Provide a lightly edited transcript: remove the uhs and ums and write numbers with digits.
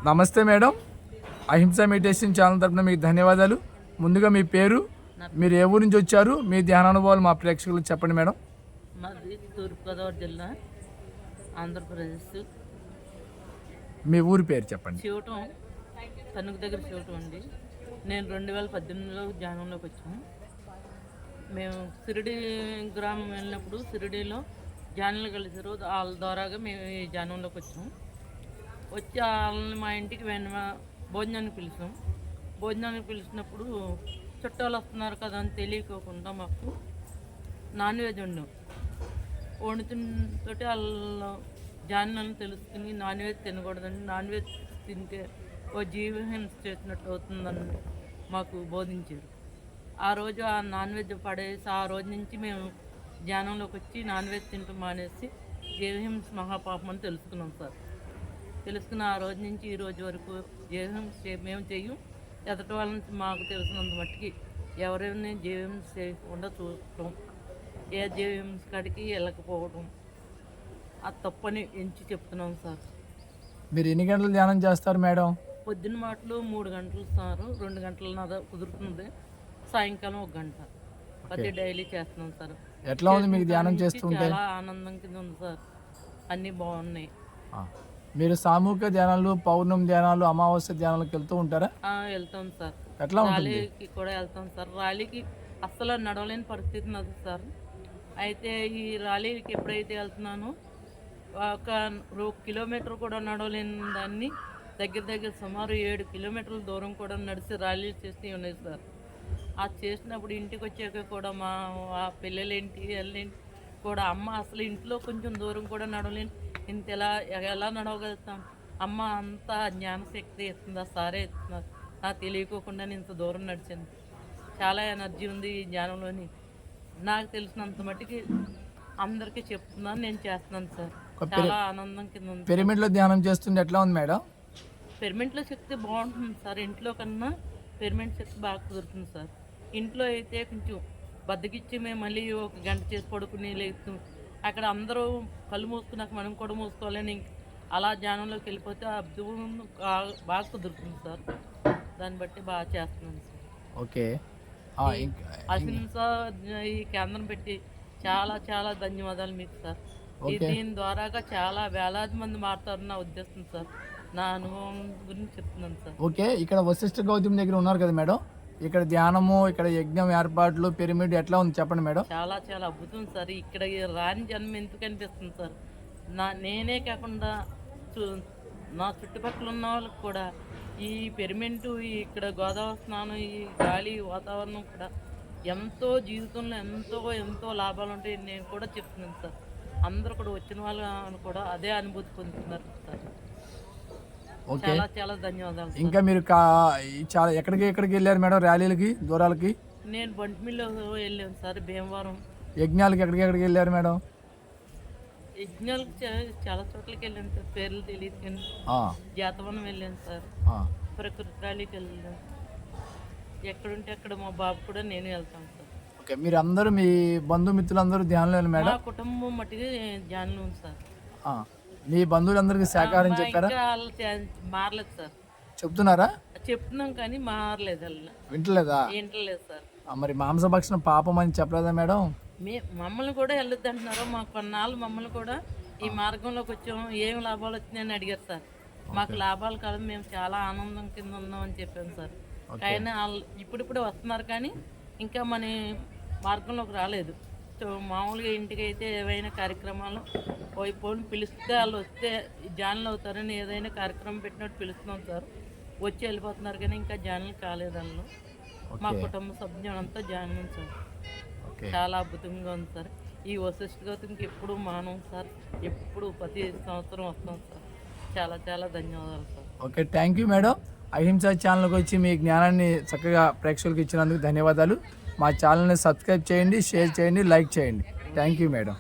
నమస్తే మేడం, అహింస meditation channel తరపున మీకు ధన్యవాదాలు. ముందుగా మీ పేరు, మీరు ఏ ఊరు నుంచి వచ్చారు, మీ ధ్యానానుభవాలు మా ప్రేక్షకులకు చెప్పండి మేడం. మాది తూర్పుగోదావరి జిల్లా, ఆంధ్రప్రదేశ్. మీ ఊరి పేరు చెప్పండి. శివటం, తణుకు దగ్గర శివటం అండి. నేను 2018లో ధ్యానంలోకి వచ్చాను. మేము షిరిడి గ్రామం వెళ్ళినప్పుడు షిరిడిలో ధ్యానాలు కలిసారు. వాళ్ళ ద్వారాగా మేము ఈ ధ్యానంలోకి వచ్చాము. వచ్చి వాళ్ళని మా ఇంటికి భోజనానికి పిలిచాం. భోజనానికి పిలిచినప్పుడు చుట్టాలు వస్తున్నారు కదా అని తెలియకోకుండా మాకు నాన్ వెజ్ వండుతుంటే వాళ్ళ ధ్యానాలను తెలుసుకుని నాన్ వెజ్ తినకూడదని, నాన్ వెజ్ తింటే ఓ జీవహింస చేసినట్టు అవుతుందని మాకు బోధించారు. ఆ రోజు ఆ నాన్ వెజ్ పడేసి ఆ రోజు నుంచి మేము ధ్యానంలోకి వచ్చి నాన్ వెజ్ తింటూ మానేసి జీవహింస మహాపాపం అని తెలుసుకున్నాం సార్. తెలుసుకున్న ఆ రోజు నుంచి ఈ రోజు వరకు జీవహింస మేము చెయ్యం. ఎదటి వాళ్ళని మాకు తెలిసినంత మట్టుకి ఎవరైనా జీవహింస చేయకుండా చూడటం, ఏ జీవహింస కాడికి వెళ్ళకపోవడం అది తప్పని ఎంచి చెప్తున్నాం సార్. మీరు ఎన్ని గంటలు ధ్యానం చేస్తారు మేడం? పొద్దున్న మాటలు 3 గంటలు సార్, 2 గంటల కుదురుతుంది. సాయంకాలం 1 గంట ప్రతి డైలీ చేస్తున్నాం సార్. ఎట్లా ఉంది మీకు ధ్యానం చేస్తుంటే? చాలా ఆనందం కింద ఉంది సార్. అన్నీ బాగున్నాయి. మీరు సామూహిక ధ్యానాలు, పౌర్ణమి ధ్యానాలు, అమావాస్య ధ్యానాలకు వెళ్తూ ఉంటారా? వెళ్తాం సార్. ఎట్లా ఉంటుంది? ర్యాలీకి కూడా వెళ్తాం సార్. ర్యాలీకి అస్సలు నడవలేని పరిస్థితి ఉన్నది సార్. అయితే ఈ ర్యాలీకి ఎప్పుడైతే వెళ్తున్నానో 1 కిలోమీటర్ కూడా నడవలేని దాన్ని దగ్గర సుమారు 7 కిలోమీటర్ల దూరం కూడా నడిచి ర్యాలీలు చేస్తూ ఉన్నాయి సార్. అది చేసినప్పుడు ఇంటికి వచ్చాక కూడా మా పిల్లలేంటి వాళ్ళేంటి కూడా, అమ్మ అసలు ఇంట్లో కొంచెం దూరం కూడా నడవలేని, ఇంత ఎలా నడవగలుగుతాం అమ్మ, అంతా జ్ఞానశక్తి ఇస్తుందా సారే ఇస్తున్నారు. నాకు తెలియకోకుండా నేను ఇంత దూరం నడిచాను. చాలా ఎనర్జీ ఉంది ఈ ధ్యానంలోని. నాకు తెలిసినంత మట్టుకి అందరికీ చెప్తున్నాను, నేను చేస్తున్నాను సార్. చాలా ఆనందం కింద ఉంది. పిరమిడ్లో ధ్యానం చేస్తుంటే ఎట్లా ఉంది మేడం? పిరమిడ్లో శక్తి బాగుంటుంది సార్. ఇంట్లో కన్నా పిరమిడ్ శక్తి బాగా కుదురుతుంది సార్. ఇంట్లో అయితే కొంచెం బద్దకిచ్చి మేము మళ్ళీ 1 గంట చేసి పడుకుని లేస్తాం. అక్కడ అందరూ కళ్ళు మూసుకున్నాక మనం కూడా మూసుకోవాలని అలా ధ్యానంలోకి వెళ్ళిపోతే అద్భుతం బాగా కుదురుతుంది సార్. దాన్ని బట్టి బాగా చేస్తున్నాను సార్. ఓకే. అహింస ఈ కేంద్రం పెట్టి చాలా చాలా ధన్యవాదాలు మీకు సార్. దీని ద్వారాగా చాలా వేలాది మంది మారుతారు నా ఉద్దేశం సార్. నా అనుభవం గురించి చెప్తున్నాను సార్. ఓకే. ఇక్కడ వశిష్ఠ గౌతమ్ దగ్గర ఉన్నారు కదా మేడం, ఇక్కడ ధ్యానము, ఇక్కడ యజ్ఞం ఏర్పాట్లు, పిరమిడ్ ఎట్లా ఉంది చెప్పండి మేడం. చాలా చాలా అద్భుతం సార్. ఇక్కడ రాని జన్మ ఎందుకు అనిపిస్తుంది సార్. నేనే కాకుండా నా చుట్టుపక్కల ఉన్న వాళ్ళకి కూడా ఈ పిరమిడ్, ఇక్కడ గోదావరి స్నానం, ఈ గాలి వాతావరణం కూడా ఎంతో జీవితంలో ఎంతో లాభాలు ఉంటాయి నేను కూడా చెప్తున్నాను సార్. అందరూ కూడా వచ్చిన వాళ్ళు కూడా అదే అనుభూతి పొందుతున్నారు సార్. చాలా చాలా ధన్యవాదాలు. ఇంకా మీరు చాలా ఎక్కడికి వెళ్ళారు మేడం ర్యాలీలకి, దూరాలకి? నేను బంటిమిల్లో వెళ్ళాను సార్. భీమవరం. యజ్ఞాలకి ఎక్కడికి వెళ్ళారు మేడం? యజ్ఞాలకు చాలా చోట్లకి వెళ్ళాను సార్. పేర్లు తెలియదు కానీ జాతవనం వెళ్ళాను సార్. ప్రకృతి ర్యాలీకి వెళ్ళాను. ఎక్కడుంటే అక్కడ మా బాబు కూడా నేను వెళ్తాను సార్. ఓకే. మీరు అందరూ మీ బంధుమిత్రులందరూ ధ్యానంలో మేడం? మా కుటుంబం మట్టిగా ధ్యానంలో ఉంది సార్. మీ బంధువులందరికీ సహకారం చెప్పారా? మారలేదు సార్. చెప్తున్నారా? చెప్తున్నాం కానీ మారలేదు. వింటలేదా? వింటలేదు సార్. మరి మాంసభక్షణ పాపం అని చెప్పలేదా మేడం? మమ్మల్ని కూడా వెళ్ళొద్దు అంటున్నారు. మా కొన్నాళ్ళు మమ్మల్ని కూడా ఈ మార్గంలోకి వచ్చాము, ఏం లాభాలు వచ్చినాయని అడిగారు సార్. మాకు లాభాలు కాదు, మేము చాలా ఆనందం కింద ఉన్నాం అని చెప్పాను సార్. కానీ వాళ్ళు ఇప్పుడిప్పుడే వస్తున్నారు కానీ ఇంకా మన మార్గంలోకి రాలేదు. మామూలుగా ఇంటికి అయితే ఏవైనా కార్యక్రమాలు పోయి పిలిస్తే వాళ్ళు వస్తే జాయిన్లు అవుతారని ఏదైనా కార్యక్రమం పెట్టినట్టు పిలుస్తున్నాం సార్. వచ్చి వెళ్ళిపోతున్నారు కానీ ఇంకా జాయిన్లు కాలేదు వాళ్ళు. మా కుటుంబ సభ్యులంతా జాయిన్ ఉంది సార్. చాలా అద్భుతంగా ఉంది సార్. ఈ వశిష్ఠ గౌతమ్కి ఎప్పుడు మానం సార్, ఎప్పుడు ప్రతి సంవత్సరం వస్తాం సార్. చాలా చాలా ధన్యవాదాలు sir. Okay, thank you madam. అహింస ఛానల్కి వచ్చి మీ జ్ఞానాన్ని చక్కగా ప్రేక్షకులకు ఇచ్చినందుకు ధన్యవాదాలు. మా ఛానల్ని సబ్స్క్రైబ్ చేయండి, షేర్ చేయండి, లైక్ చేయండి. Thank you madam.